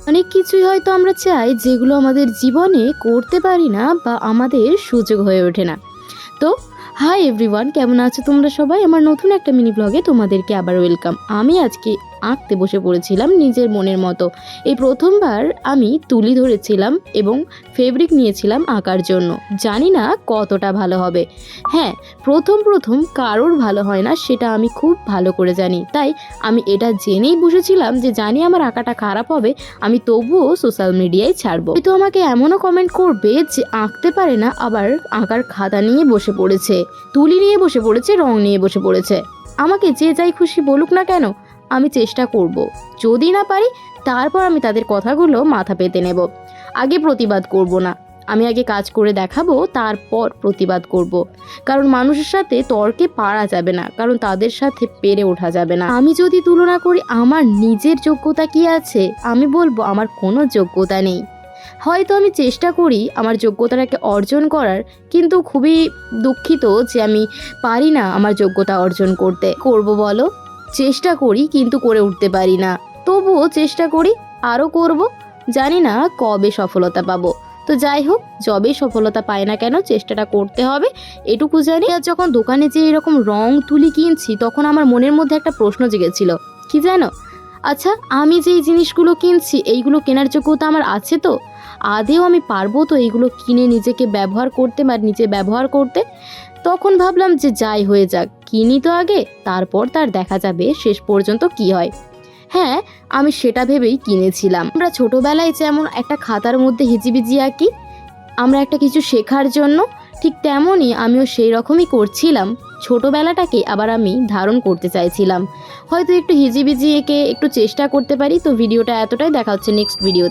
অনেক কিছুই হয়তো আমরা চাই যেগুলো আমাদের জীবনে করতে পারি না বা আমাদের সুযোগ হয়ে ওঠে না। তো হাই এভরিওয়ান, কেমন আছো তোমরা সবাই? আমার নতুন একটা মিনি ব্লগে তোমাদেরকে আবার ওয়েলকাম। আমি আজকে আঁকতে বসে পড়েছিলাম নিজের মনের মতো। এই প্রথমবার আমি তুলি ধরেছিলাম এবং ফেব্রিক নিয়েছিলাম আঁকার জন্য। জানি না কতটা ভালো হবে। হ্যাঁ, প্রথম কারোর ভালো হয় না, সেটা আমি খুব ভালো করে জানি। তাই আমি এটা জেনেই বসেছিলাম যে জানি আমার আঁকাটা খারাপ হবে, আমি তবুও সোশ্যাল মিডিয়ায় ছাড়বো। তো আমাকে এমনও কমেন্ট করবে যে আঁকতে পারে না, আবার আঁকার খাতা নিয়ে বসে পড়েছে, তুলি নিয়ে বসে পড়েছে, রং নিয়ে বসে পড়েছে। আমাকে যে যাই খুশি বলুক না কেন, আমি চেষ্টা করব। যদি না পারি তারপর আমি তাদের কথাগুলো মাথা পেতে নেব। আগে প্রতিবাদ করব না, আমি আগে কাজ করে দেখাবো, তারপর প্রতিবাদ করব। কারণ মানুষের সাথে তর্কে পারা যাবে না, কারণ তাদের সাথে পেরে ওঠা যাবে না। আমি যদি তুলনা করি আমার নিজের যোগ্যতা কি আছে, আমি বলবো আমার কোনো যোগ্যতা নেই। হয়তো আমি চেষ্টা করি আমার যোগ্যতাটাকে অর্জন করার, কিন্তু খুবই দুঃখিত যে আমি পারি না আমার যোগ্যতা অর্জন করতে। করব বলো, চেষ্টা করি কিন্তু করে উঠতে পারি না। তবুও চেষ্টা করি, আরও করব। জানি না কবে সফলতা পাবো। তো যাই হোক, যবে সফলতা পায় না কেন চেষ্টাটা করতে হবে, এটুকু জানি। আর যখন দোকানে যে এরকম রং তুলি কিনছি, তখন আমার মনের মধ্যে একটা প্রশ্ন জেগেছিল, কি জানো? আচ্ছা, আমি যেই জিনিসগুলো কিনছি এইগুলো কেনার যোগ্যতা আমার আছে তো? আদেও আমি পারবো তো এইগুলো কিনে নিজেকে ব্যবহার করতে বা নিজে ব্যবহার করতে? তখন ভাবলাম যে যাই হয়ে যাক, কিনি তো আগে, তারপর তার দেখা যাবে শেষ পর্যন্ত কি হয়। হ্যাঁ, আমি সেটা ভেবেই কিনেছিলাম। আমরা ছোটবেলায় যেমন একটা খাতার মধ্যে হিজিবিজি আঁকি আমরা একটা কিছু শেখার জন্য, ঠিক তেমনই আমিও সেই রকমই করছিলাম। ছোটোবেলাটাকে আবার আমি ধারণ করতে চাইছিলাম। হয়তো একটু হিজিবিজি এঁকে একটু চেষ্টা করতে পারি। তো ভিডিওটা এতটাই, দেখা হচ্ছে নেক্সট ভিডিও।